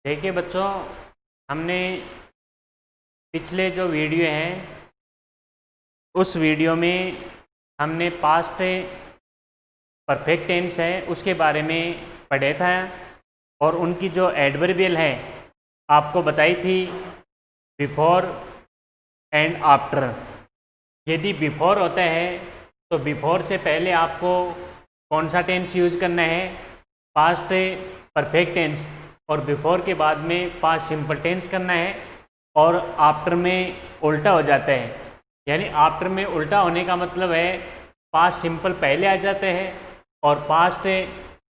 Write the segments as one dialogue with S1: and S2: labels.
S1: देखिए बच्चों, हमने पिछले जो वीडियो हैं उस वीडियो में हमने पास्ट परफेक्ट टेंस है उसके बारे में पढ़ा था और उनकी जो एडवर्बियल है आपको बताई थी बिफोर एंड आफ्टर। यदि बिफोर होता है तो बिफोर से पहले आपको कौन सा टेंस यूज़ करना है, पास्ट परफेक्ट टेंस, और बिफोर के बाद में पास्ट सिंपल टेंस करना है। और आफ्टर में उल्टा हो जाता है, यानी आफ्टर में उल्टा होने का मतलब है पास्ट सिंपल पहले आ जाता है और पास्ट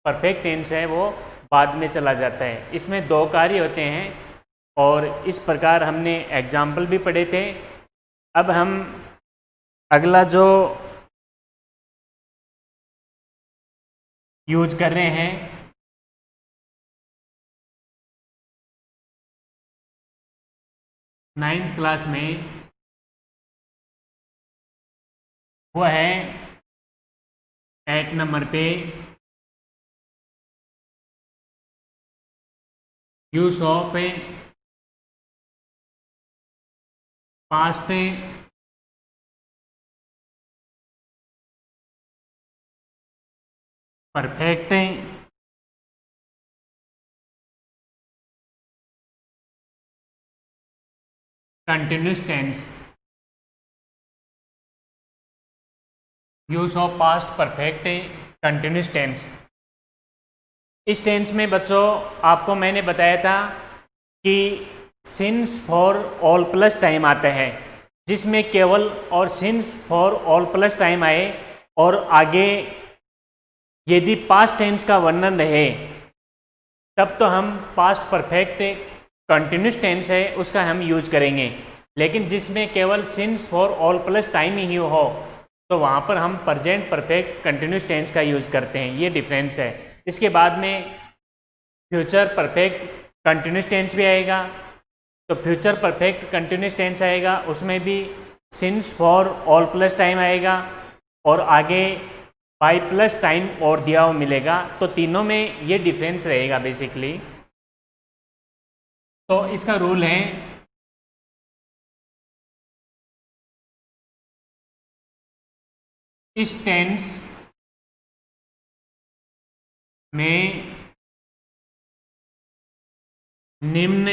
S1: परफेक्ट टेंस है वो बाद में चला जाता है। इसमें दो कार्य होते हैं और इस प्रकार हमने एग्जाम्पल भी पढ़े थे। अब हम अगला जो यूज कर रहे हैं नाइन्थ क्लास में, वो है 8 नंबर पे use of past perfect continuous tense. Use of past perfect continuous tense. इस टेंस में बच्चों आपको मैंने बताया था कि since for all plus time आता है, जिसमें केवल और since for all plus time आए और आगे यदि पास्ट टेंस का वर्णन रहे तब तो हम पास्ट परफेक्ट कंटिन्यूस टेंस है उसका हम यूज करेंगे। लेकिन जिसमें केवल since for all plus time ही हो तो वहाँ पर हम प्रेजेंट परफेक्ट कंटिन्यूस टेंस का यूज करते हैं। ये डिफरेंस है। इसके बाद में फ्यूचर परफेक्ट कंटिन्यूस टेंस भी आएगा, तो फ्यूचर परफेक्ट कंटिन्यूस टेंस आएगा, उसमें भी since for all plus time आएगा और आगे बाई प्लस टाइम और दिया हुआ मिलेगा। तो तीनों में ये डिफरेंस रहेगा बेसिकली। तो इसका रूल है इस टेंस में निम्न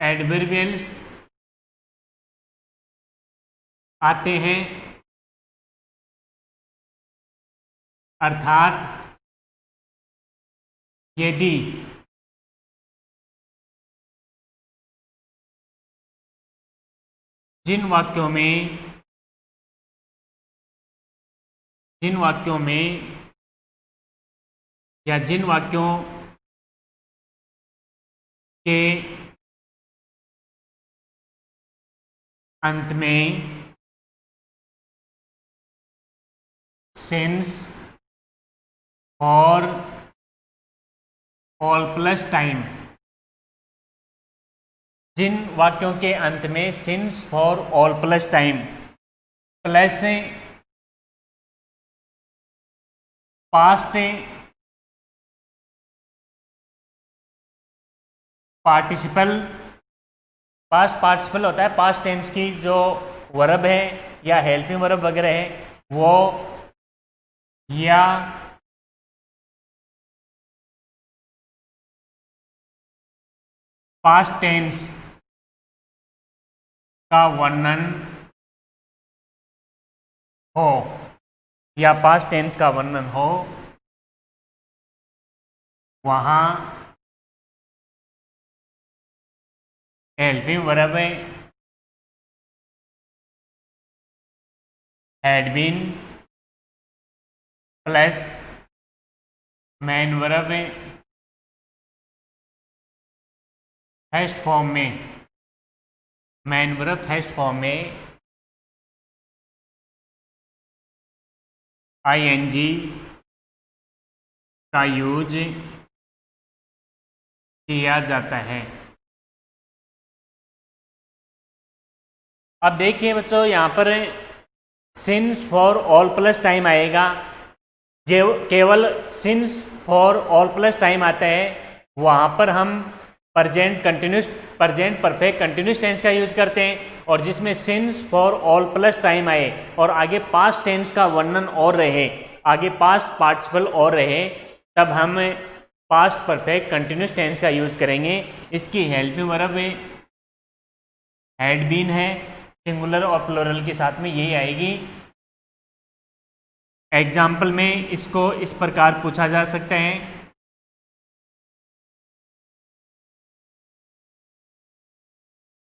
S1: एडवर्बियल्स आते हैं, अर्थात यदि जिन वाक्यों में या जिन वाक्यों के अंत में सिंस और ऑल प्लस टाइम, जिन वाक्यों के अंत में since for all plus time plus past participle, past participle होता है पास्ट टेंस की जो वर्ब है या हेल्पिंग वर्ब वगैरह है वो, या पास्ट टेंस का वर्णन हो, या पास्ट टेंस का वर्णन हो, वहाँ helping verb had been plus main verb first form में, मेन वर्ब फर्स्ट फॉर्म में आईएनजी का यूज किया जाता है। अब देखिए बच्चों, यहाँ पर since for all plus time आएगा जो केवल since for all plus time आता है वहाँ पर हम प्रेजेंट परफेक्ट कंटिन्यूस टेंस का यूज करते हैं, और जिसमें since for all plus time आए और आगे पास्ट टेंस का वर्णन और रहे, आगे पास्ट पार्टिसिपल और रहे, तब हम पास्ट परफेक्ट कंटिन्यूस टेंस का यूज करेंगे। इसकी हेल्पिंग वर्ब हैड बीन है, सिंगुलर और प्लूरल के साथ में यही आएगी। एग्जाम्पल में इसको इस प्रकार पूछा जा सकता है,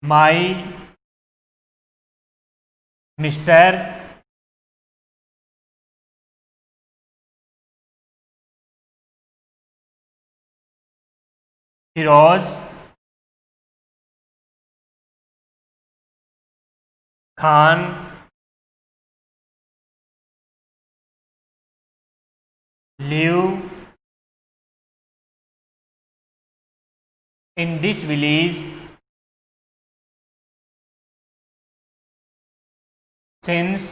S1: my mister Firoz Khan live in this village since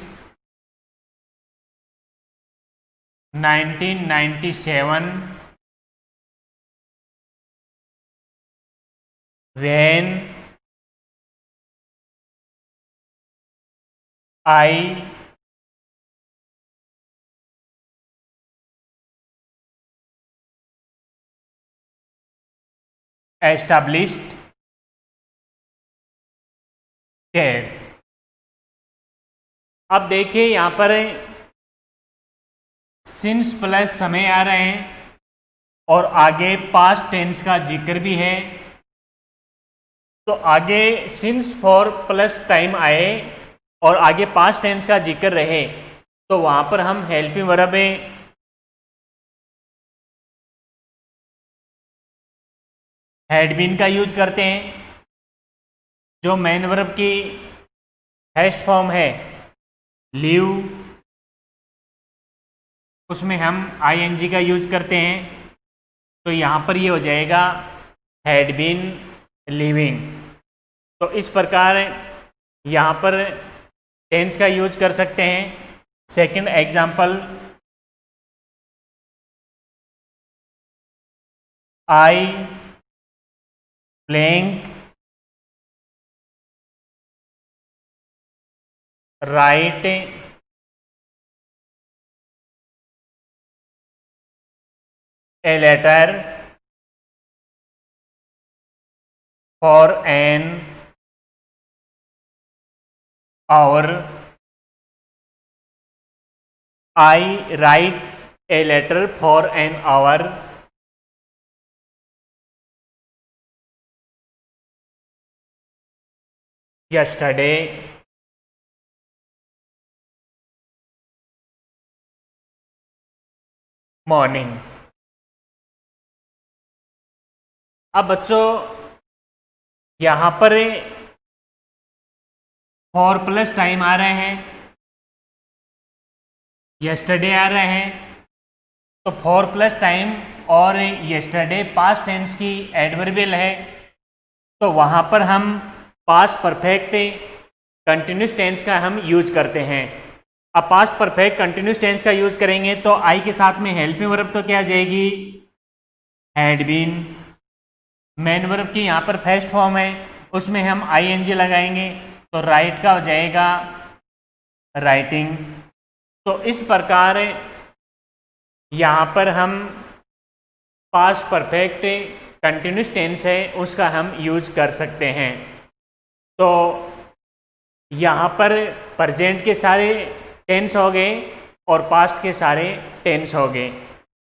S1: 1997 when I established there। अब देखिए यहाँ पर सिंस प्लस समय आ रहे हैं और आगे पास्ट टेंस का जिक्र भी है, तो आगे सिंस फॉर प्लस टाइम आए और आगे पास्ट टेंस का जिक्र रहे, तो वहां पर हम हेल्पिंग वर्ब हैड बीन का यूज करते हैं। जो मेन वर्ब की फर्स्ट फॉर्म है लिव, उसमें हम आईएनजी का यूज करते हैं, तो यहाँ पर ये हो जाएगा हैड बीन लिविंग। तो इस प्रकार यहाँ पर टेंस का यूज कर सकते हैं। Second example, I playing right a letter for an hour। I write a letter for an hour yesterday morning। अब बच्चों यहाँ पर फॉर प्लस टाइम आ रहे हैं, यस्टरडे आ रहे हैं, तो फॉर प्लस टाइम और यस्टरडे पास्ट टेंस की एडवर्बियल है, तो वहाँ पर हम पास्ट परफेक्ट कंटिन्यूस टेंस का हम यूज करते हैं। अब पास्ट परफेक्ट कंटिन्यूस टेंस का यूज करेंगे तो आई के साथ में हेल्पिंग वर्ब तो क्या आ जाएगी, हैड बीन। मेन वर्ब की यहाँ पर फर्स्ट फॉर्म है, उसमें हम आईएनजी लगाएंगे, तो राइट का हो जाएगा राइटिंग। तो इस प्रकार यहाँ पर हम पास्ट परफेक्ट कंटिन्यूस टेंस है उसका हम यूज कर सकते हैं। तो यहाँ पर प्रेजेंट के सारे टेंस हो गए और पास्ट के सारे टेंस हो गए।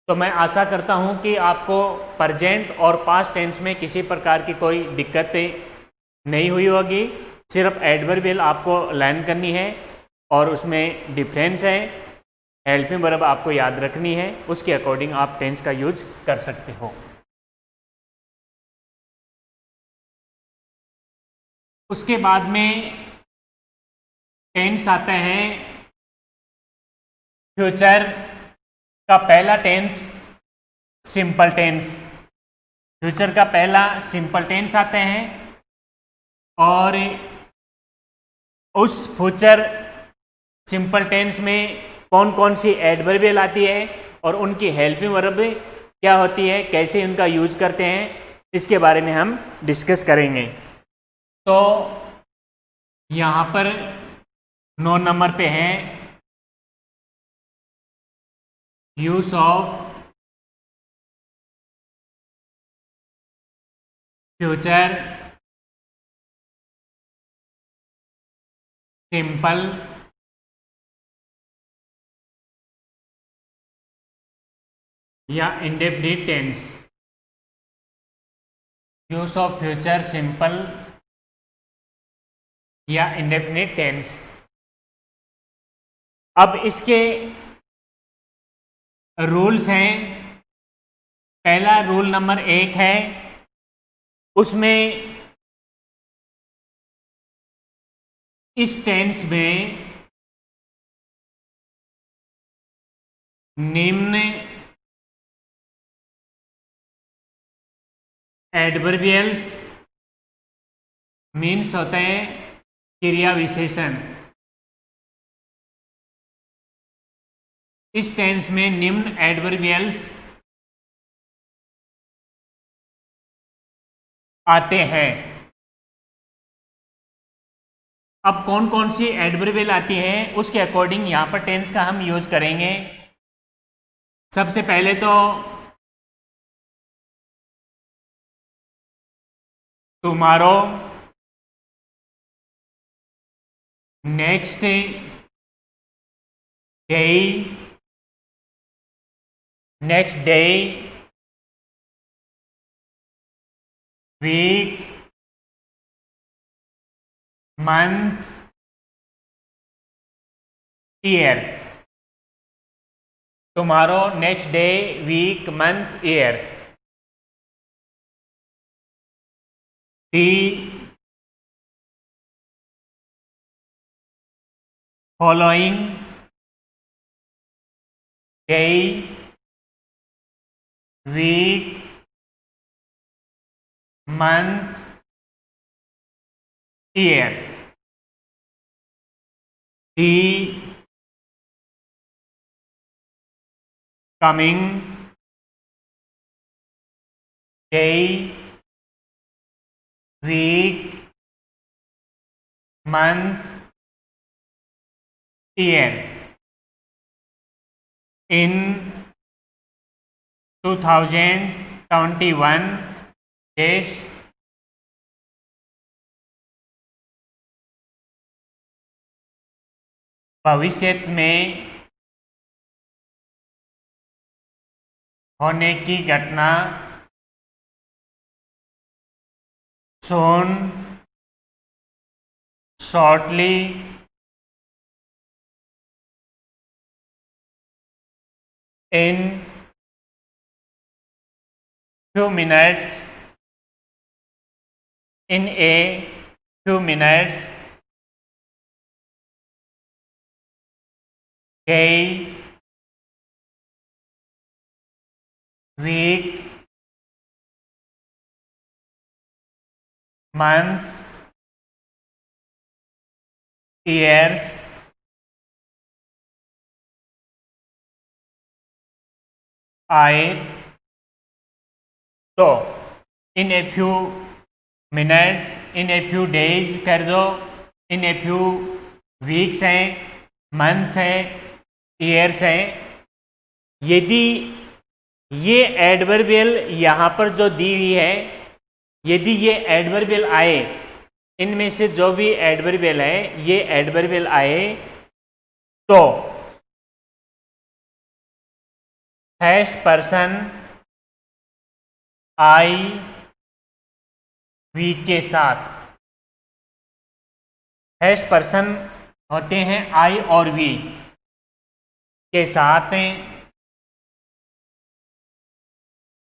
S1: तो मैं आशा करता हूँ कि आपको प्रेजेंट और पास्ट टेंस में किसी प्रकार की कोई दिक्कत नहीं हुई होगी। सिर्फ एडवर्बियल आपको लर्न करनी है और उसमें डिफरेंस है, हेल्पिंग वर्ब आपको याद रखनी है, उसके अकॉर्डिंग आप टेंस का यूज कर सकते हो। उसके बाद में टेंस आता है फ्यूचर का पहला टेंस सिंपल टेंस। फ्यूचर का पहला सिंपल टेंस आते हैं और उस फ्यूचर सिंपल टेंस में कौन कौन सी एडवर्बियल आती है और उनकी हेल्पिंग वर्ब क्या होती है, कैसे उनका यूज करते हैं, इसके बारे में हम डिस्कस करेंगे। तो यहाँ पर 9 नंबर पे है यूज ऑफ फ्यूचर सिंपल या indefinite tense. Use of future simple या इंडेफिनिट टेंस। अब इसके रूल्स हैं। पहला रूल नंबर 1 है, उसमें इस टेंस में निम्न एडवर्बियल्स मीन्स होते हैं क्रिया विशेषण। इस टेंस में निम्न एडवर्बियल्स आते हैं। अब कौन कौन सी एडवर्बियल आती है उसके अकॉर्डिंग यहां पर टेंस का हम यूज करेंगे। सबसे पहले तो tomorrow, next day, next day, week, month, year. Tomorrow, next day, week, month, year. The following day, week, month, year. The coming day, week, month, year in 2021 days भविष्य में होने की घटना soon, shortly, in few minutes, in a few minutes, day, week, months, years, आए तो in a few minutes, in a few days कर दो, in a few weeks हैं, मंथ्स हैं, ईयर्स हैं। यदि ये एडवर्बियल यहाँ पर जो दी हुई है, यदि ये एडवर्बियल आए, इनमें से जो भी एडवर्बियल है ये एडवर्बियल आए तो फर्स्ट पर्सन आई वी के साथ, फर्स्ट पर्सन होते हैं आई और वी के साथ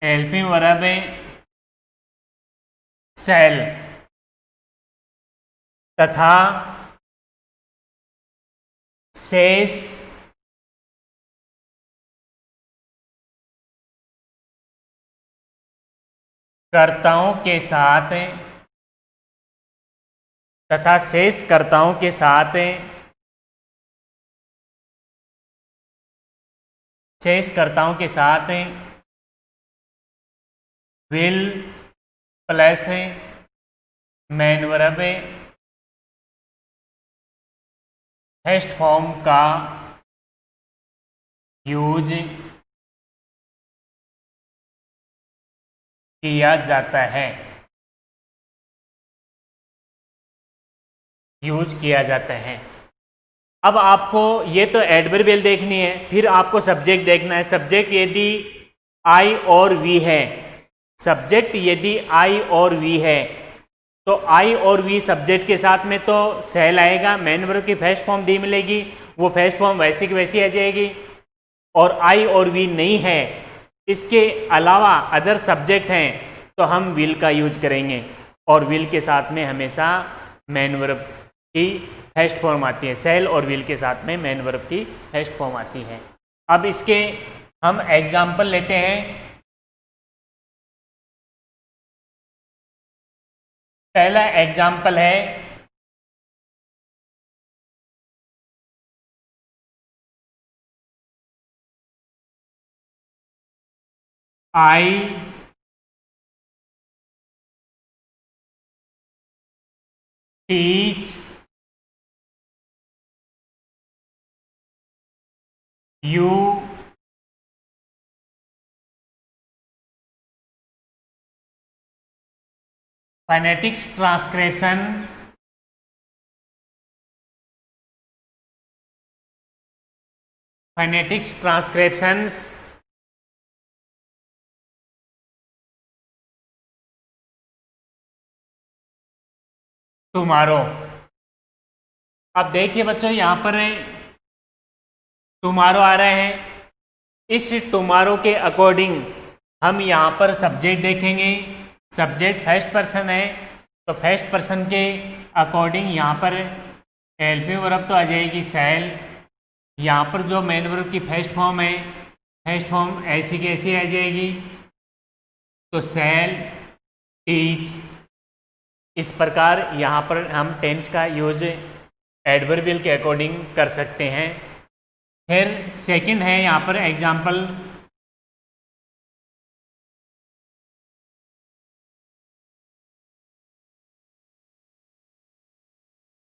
S1: हेल्पिंग वर्ब सेल तथा शेष कर्ताओं के साथ तथा शेष कर्ताओं के साथ शेषकर्ताओं के साथ will plus main verb first form का यूज किया जाता है, यूज किया जाता है। अब आपको ये तो एडवर्बियल देखनी है, फिर आपको सब्जेक्ट देखना है। सब्जेक्ट यदि आई और वी है, सब्जेक्ट यदि आई और वी है, तो आई और वी सब्जेक्ट के साथ में तो सेल आएगा, मेन वर्ब की फर्स्ट फॉर्म दी मिलेगी, वो फर्स्ट फॉर्म वैसी की वैसी आ जाएगी। और आई और वी नहीं है, इसके अलावा अदर सब्जेक्ट हैं, तो हम विल का यूज करेंगे, और विल के साथ में हमेशा मेन वर्ब की फर्स्ट फॉर्म आती है। सेल और विल के साथ में मेन वर्ब की फर्स्ट फॉर्म आती है। अब इसके हम एग्जाम्पल लेते हैं। पहला एग्जाम्पल है I teach you phonetics transcription phonetics transcriptions tomorrow. अब देखिए बच्चों, यहां पर टुमारो आ रहे हैं। इस टुमारो के अकॉर्डिंग हम यहाँ पर सब्जेक्ट देखेंगे। सब्जेक्ट फर्स्ट पर्सन है, तो फर्स्ट पर्सन के अकॉर्डिंग यहाँ पर हेल्पिंग वर्ब तो आ जाएगी सेल। यहाँ पर जो मेन वर्ब की फर्स्ट फॉर्म है, फर्स्ट फॉर्म ऐसी की ऐसी आ जाएगी, तो सेल टीच। इस प्रकार यहाँ पर हम टेंस का यूज एडवर्बियल के अकॉर्डिंग कर सकते हैं। फिर सेकंड है यहाँ पर example,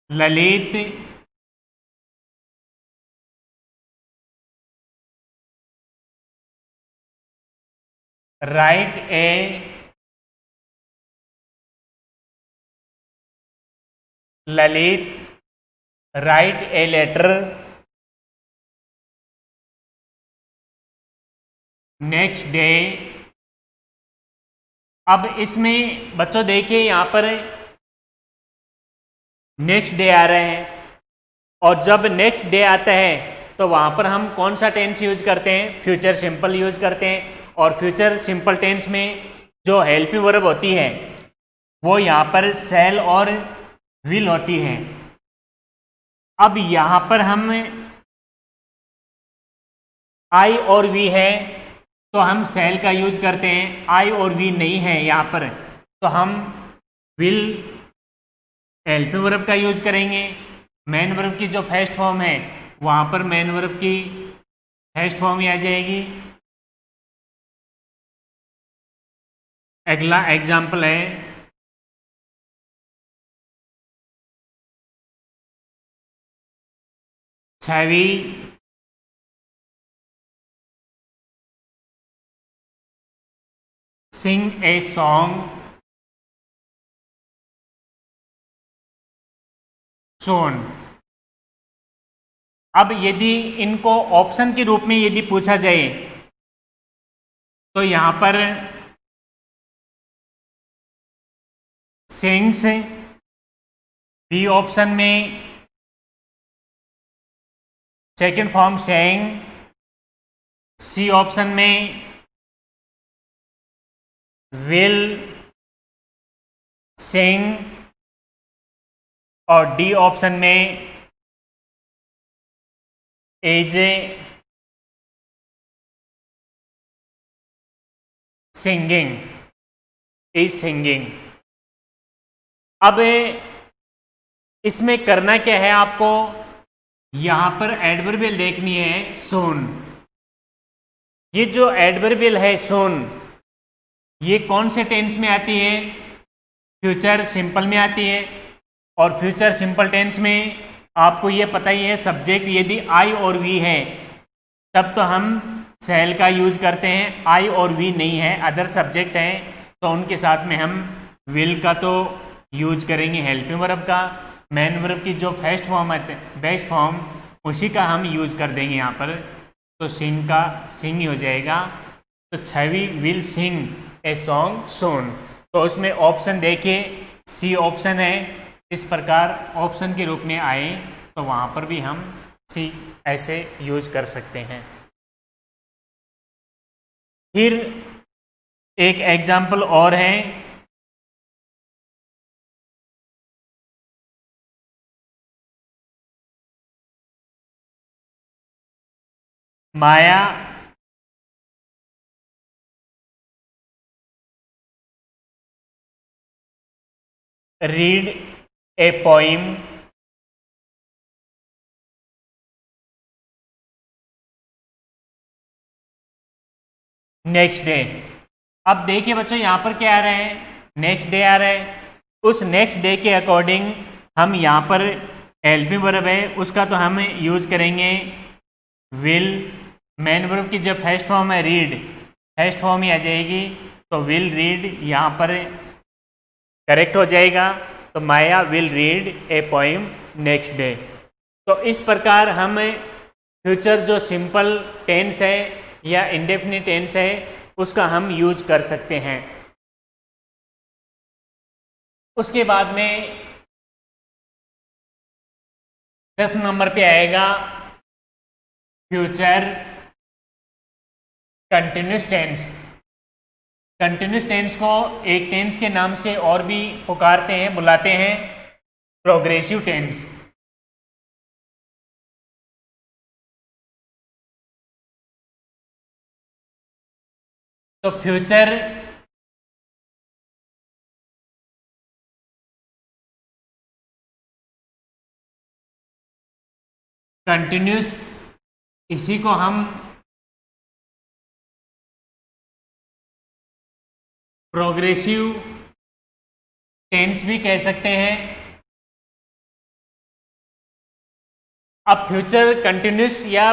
S1: Lalit write a Lalit write a letter next day. अब इसमें बच्चों देखिए यहाँ पर नेक्स्ट डे आ रहे हैं, और जब नेक्स्ट डे आता है तो वहाँ पर हम कौन सा टेंस यूज करते हैं? फ्यूचर सिंपल यूज करते हैं। और फ्यूचर सिंपल टेंस में जो हेल्पिंग वर्ब होती है वो यहाँ पर सेल और विल होती है। अब यहाँ पर हम आई और वी है तो हम सेल का यूज करते हैं। आई और वी नहीं है यहाँ पर, तो हम विल हेल्पिंग वर्ब का यूज करेंगे। मेन वर्ब की जो फर्स्ट फॉर्म है वहाँ पर मेन वर्ब की फर्स्ट फॉर्म ही आ जाएगी। अगला एग्जाम्पल है छवि सिंग ए सॉन्ग सोन। अब यदि इनको ऑप्शन के रूप में यदि पूछा जाए तो यहां पर सिंग्स बी ऑप्शन में, second form Seng C option में, विल सिंग और डी ऑप्शन में एज सिंगिंग इज सिंगिंग। अब इसमें करना क्या है आपको? यहां पर एडवर्बियल देखनी है सोन। ये जो एडवर्बियल है सोन, ये कौन से टेंस में आती है? फ्यूचर सिंपल में आती है। और फ्यूचर सिंपल टेंस में आपको ये पता ही है, सब्जेक्ट यदि आई और वी है तब तो हम शैल का यूज करते हैं। आई और वी नहीं है, अदर सब्जेक्ट हैं, तो उनके साथ में हम विल का तो यूज करेंगे, हेल्पिंग वर्ब का। मेन वर्ब की जो फर्स्ट फॉर्म है, बेस्ट फॉर्म, उसी का हम यूज कर देंगे यहाँ पर। तो सिंग का सिंग ही हो जाएगा। तो छवि विल सिंग ए सॉन्ग सोन। तो उसमें ऑप्शन देखिए, सी ऑप्शन है। इस प्रकार ऑप्शन के रूप में आए तो वहाँ पर भी हम सी ऐसे यूज कर सकते हैं। फिर एक एग्जाम्पल और है, Maya read a poem next day. अब देखिए बच्चों, यहाँ पर क्या आ रहा है? नेक्स्ट डे आ रहा है। उस नेक्स्ट डे के अकॉर्डिंग हम यहाँ पर हेल्पिंग वर्ब है उसका तो हम यूज करेंगे विल। मेन वर्ब की जब फर्स्ट फॉर्म है रीड, फर्स्ट फॉर्म ही आ जाएगी, तो विल रीड यहाँ पर करेक्ट हो जाएगा। तो Maya will read a poem next day. तो इस प्रकार हम फ्यूचर जो सिंपल टेंस है या इंडेफिनिट टेंस है उसका हम यूज कर सकते हैं। उसके बाद में 10 नंबर पे आएगा future continuous tense. Continuous tense को एक टेंस के नाम से और भी पुकारते हैं, बुलाते हैं, प्रोग्रेसिव टेंस। तो फ्यूचर कंटिन्यूस, इसी को हम प्रोग्रेसिव टेंस भी कह सकते हैं। अब फ्यूचर कंटिन्यूस या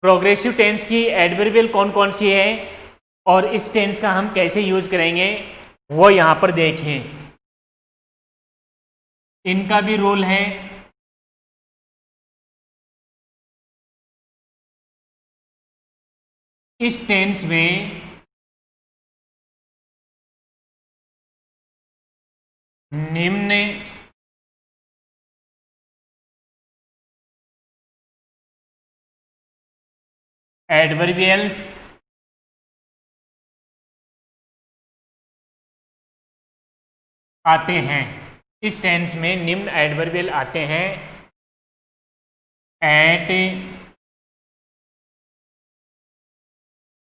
S1: प्रोग्रेसिव टेंस की एडवर्बियल कौन कौन सी है और इस टेंस का हम कैसे यूज करेंगे वो यहां पर देखें। इनका भी रूल है। इस टेंस में निम्न एडवर्बियल्स आते हैं। इस टेंस में निम्न एडवर्बियल आते हैं। Eight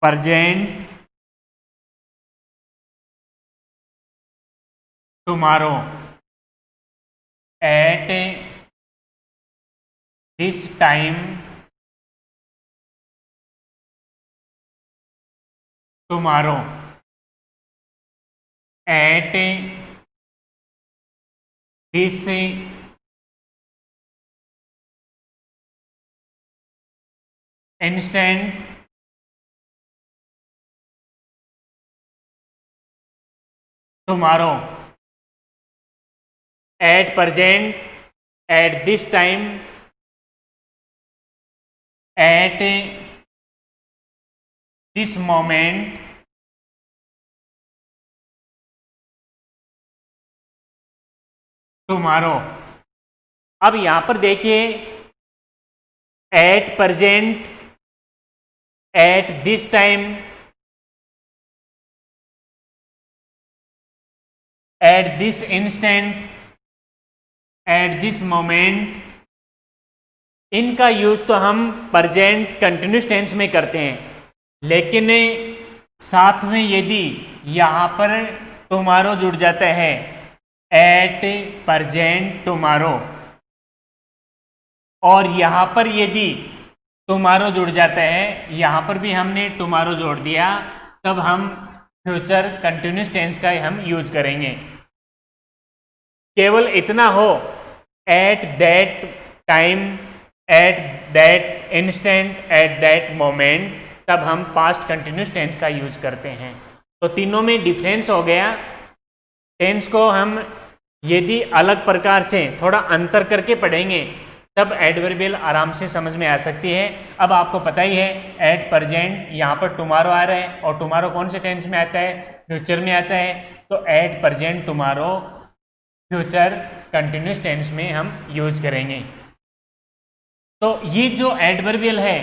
S1: present, tomorrow, at this time, tomorrow, at this instant, tomorrow, at present, eight this time, eight this moment, tomorrow. अब यहां पर देखिए, at present, eight this time, at this instant, eight this moment, इनका use तो हम present continuous tense में करते हैं, लेकिन साथ में यदि यहां पर टुमारो जुड़ जाता है, एट प्रेजेंट टुमारो, और यहां पर यदि टुमारो जुड़ जाता है, यहाँ पर भी हमने टुमारो जोड़ दिया, तब हम फ्यूचर कंटिन्यूस टेंस का हम यूज करेंगे। केवल इतना हो, at that time, at that instant, at that moment, तब हम पास्ट कंटिन्यूस टेंस का यूज करते हैं। तो तीनों में डिफरेंस हो गया। टेंस को हम यदि अलग प्रकार से थोड़ा अंतर करके पढ़ेंगे तब एडवर्बियल आराम से समझ में आ सकती है। अब आपको पता ही है, एट प्रेजेंट यहाँ पर टुमारो आ रहा है, और टुमारो कौन से टेंस में आता है? फ्यूचर में आता है। तो at present tomorrow future continuous tense में हम यूज करेंगे। तो ये जो एडवर्बियल है,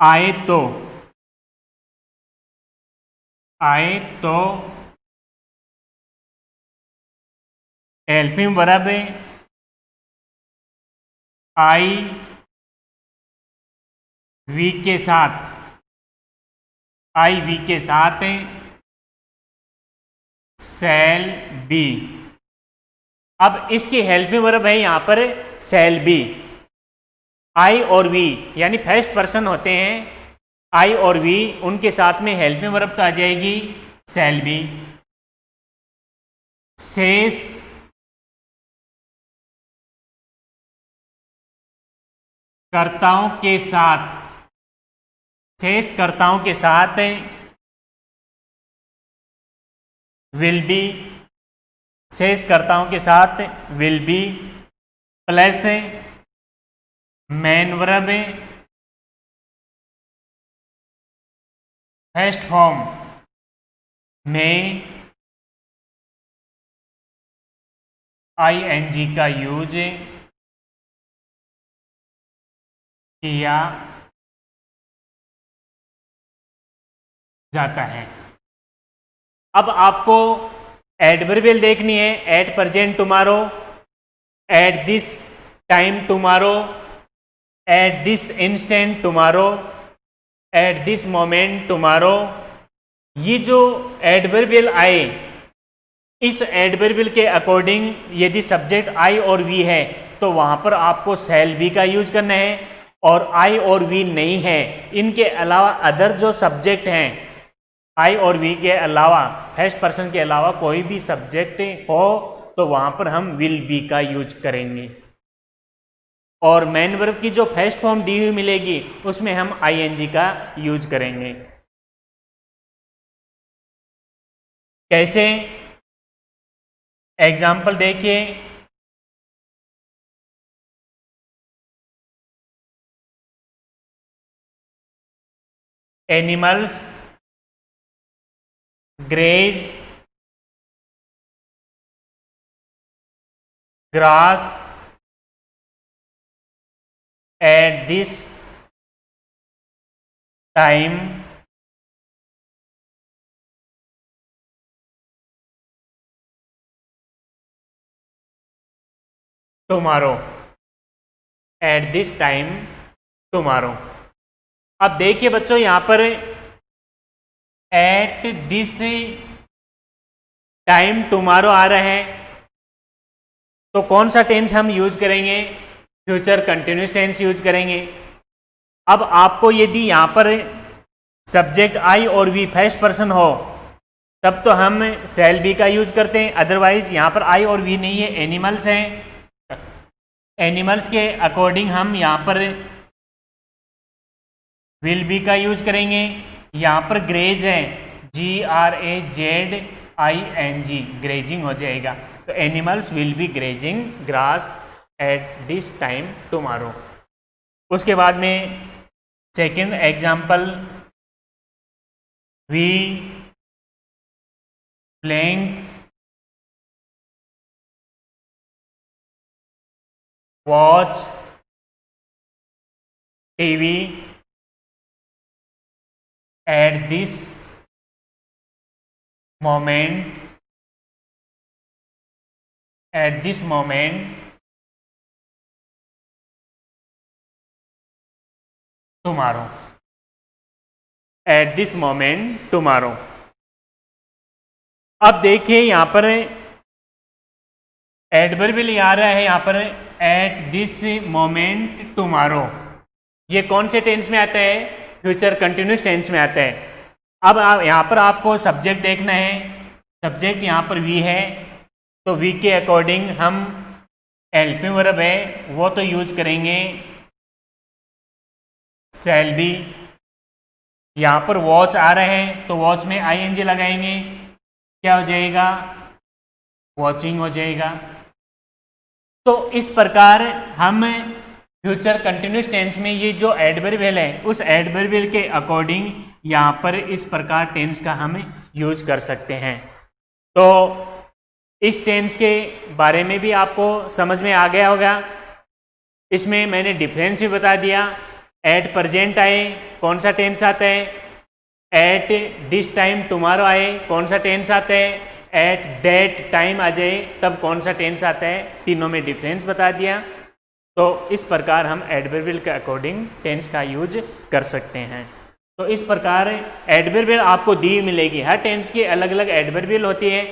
S1: आए तो, आए तो हेल्पिंग वर्ब आई वी के साथ, आई वी के साथ सेल बी। अब इसकी हेल्पिंग वर्ब है यहां पर सेल बी। आई और वी यानी फर्स्ट पर्सन होते हैं, आई और वी, उनके साथ में हेल्पिंग वर्ब तो आ जाएगी सेल बी। शेष कर्ताओं के साथ, शेष कर्ताओं के साथ विल बी, शेष कर्ताओं के साथ will be plus main verb first form में आईएनजी का यूज किया जाता है। अब आपको एडवर्बियल देखनी है, eight present tomorrow, at this time tomorrow, at this instant tomorrow, at this moment tomorrow. ये जो एडवर्बियल आए, इस एडवर्बियल के अकॉर्डिंग यदि सब्जेक्ट आई और वी है तो वहां पर आपको सेल बी का यूज करना है, और आई और वी नहीं है, इनके अलावा अदर जो सब्जेक्ट हैं, आई और वी के अलावा, फर्स्ट पर्सन के अलावा कोई भी सब्जेक्ट हो तो वहां पर हम विल बी का यूज करेंगे। और मेन वर्ब की जो फर्स्ट फॉर्म दी हुई मिलेगी उसमें हम आईएनजी का यूज करेंगे। कैसे? एग्जाम्पल देखिए, animals graze grass at this time tomorrow, at this time tomorrow. अब देखिए बच्चों, यहां पर एट दिस टाइम टुमारो आ रहा है, तो कौन सा टेंस हम यूज करेंगे? फ्यूचर कंटिन्यूस टेंस यूज करेंगे। अब आपको यदि यहां पर सब्जेक्ट आई और वी फर्स्ट पर्सन हो तब तो हम सेल बी का यूज करते हैं, अदरवाइज यहां पर आई और वी नहीं है, एनिमल्स हैं। एनिमल्स के अकॉर्डिंग हम यहां पर विल बी का यूज करेंगे। यहां पर ग्रेज है, GRAZING, ग्रेजिंग हो जाएगा। तो animals will be grazing grass at this time tomorrow. उसके बाद में second example, we playing watch TV at this moment, at this moment tomorrow, at this moment tomorrow. अब देखिए यहां पर एडवर्बियल आ रहा है, यहां पर एट दिस मोमेंट टुमारो, ये कौन से टेंस में आता है? फ्यूचर कंटिन्यूस टेंस में आता है। अब यहाँ पर आपको सब्जेक्ट देखना है। सब्जेक्ट यहाँ पर वी है, तो वी के अकॉर्डिंग हम हेल्पिंग वर्ब है वो तो यूज करेंगे शैल बी। यहाँ पर वॉच आ रहे हैं तो वॉच में आईएनजी लगाएंगे, क्या हो जाएगा? वॉचिंग हो जाएगा। तो इस प्रकार हम फ्यूचर कंटिन्यूस टेंस में ये जो एडवर्बियल है उस एडवर्बियल के अकॉर्डिंग यहाँ पर इस प्रकार टेंस का हम यूज कर सकते हैं। तो इस टेंस के बारे में भी आपको समझ में आ गया होगा। इसमें मैंने डिफरेंस भी बता दिया। एट प्रेजेंट आए कौन सा टेंस आता है, एट दिस टाइम टुमारो आए कौन सा टेंस आता है, एट दैट टाइम आ जाए तब कौन सा टेंस आता है, तीनों में डिफरेंस बता दिया। तो इस प्रकार हम एडवर्बियल के अकॉर्डिंग टेंस का यूज कर सकते हैं। तो इस प्रकार एडवर्बियल आपको दी मिलेगी, हर टेंस की अलग अलग एडवर्बियल होती है,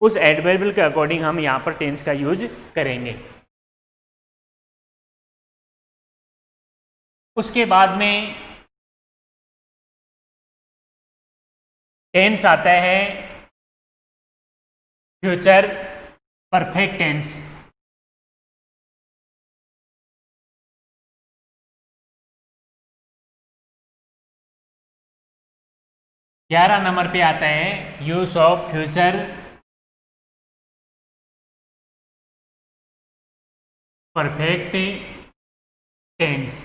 S1: उस एडवर्बियल के अकॉर्डिंग हम यहाँ पर टेंस का यूज करेंगे। उसके बाद में टेंस आता है फ्यूचर परफेक्ट टेंस। ग्यारह नंबर पे आता है use of future perfect tense.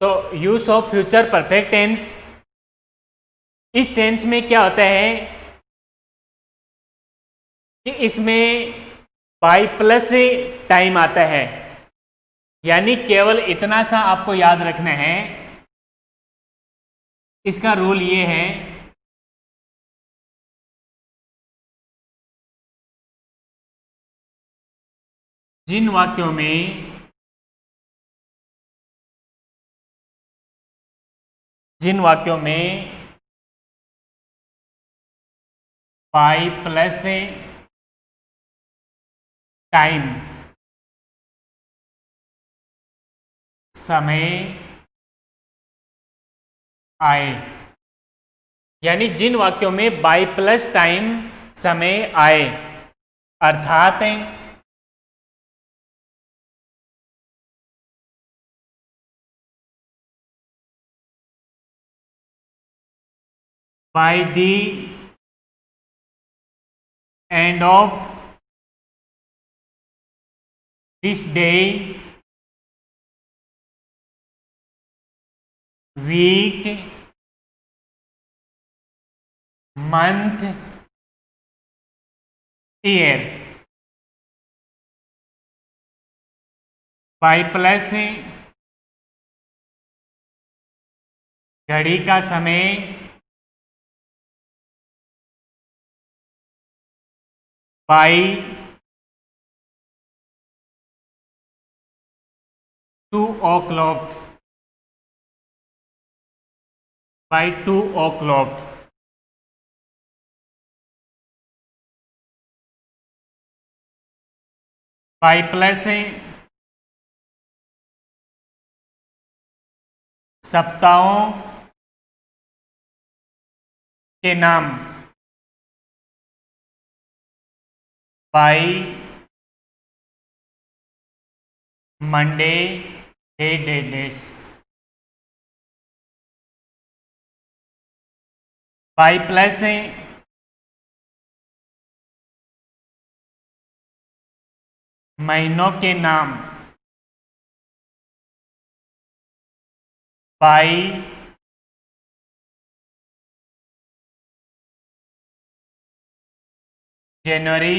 S1: तो use of future perfect tense, इस टेंस में क्या होता है कि इसमें बाई प्लस टाइम आता है, यानी केवल इतना सा आपको याद रखना है। इसका रूल ये है जिन वाक्यों में बाई प्लस टाइम समय आए, यानी जिन वाक्यों में बाई प्लस टाइम समय आए, अर्थात by the end of this day, week, month, year. By plus घड़ी का समय, by 2 o'clock, by 2 o'clock। By plus सप्ताहों के नाम, by Monday days. By plus महीनों के नाम, बाई जनवरी,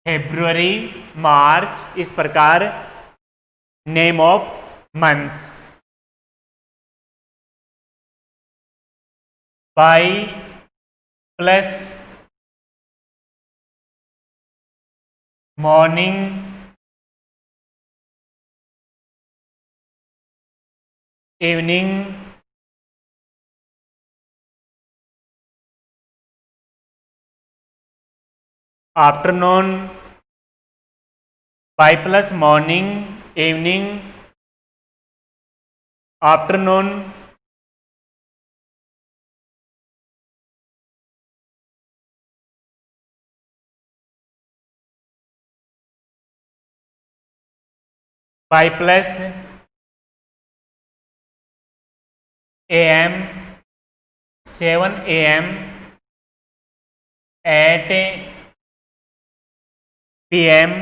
S1: फेब्रुअरी, मार्च, इस प्रकार name of months. By plus morning, evening, afternoon, by plus morning, evening, afternoon, by plus AM, 7 AM, 8 PM,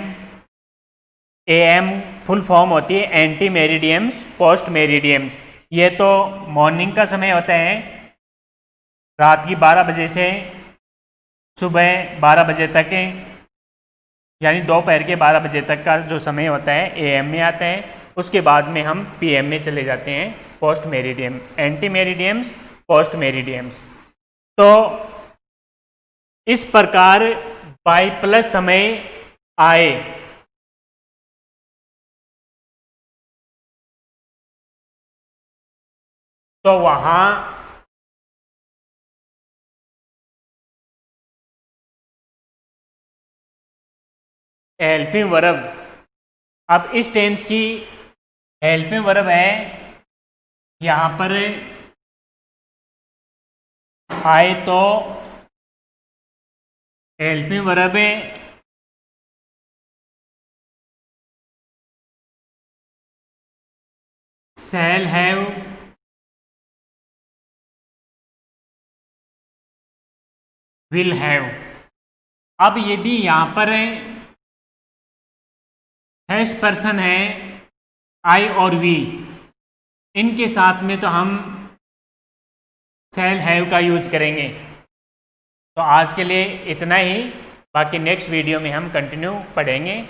S1: AM full form होती है एंटी मेरिडियम्स, पोस्ट मेरिडियम्स। ये तो morning का समय होता है, रात की 12 बजे से सुबह 12 बजे तक, यानी दोपहर के 12 बजे तक का जो समय होता है AM में आता है। उसके बाद में हम PM में चले जाते हैं, पोस्ट मेरिडियम, एंटी मेरिडियम्स, पोस्ट मेरिडियम्स। तो इस प्रकार बाय प्लस समय आए तो वहां हेल्पिंग वर्ब, अब इस टेंस की हेल्पिंग वर्ब है यहां पर आए तो helping verb shall have, will have. अब यदि यहां पर फर्स्ट पर्सन है आई और वी, इनके साथ में तो हम शैल हैव का यूज करेंगे। तो आज के लिए इतना ही, बाकी नेक्स्ट वीडियो में हम कंटिन्यू पढ़ेंगे।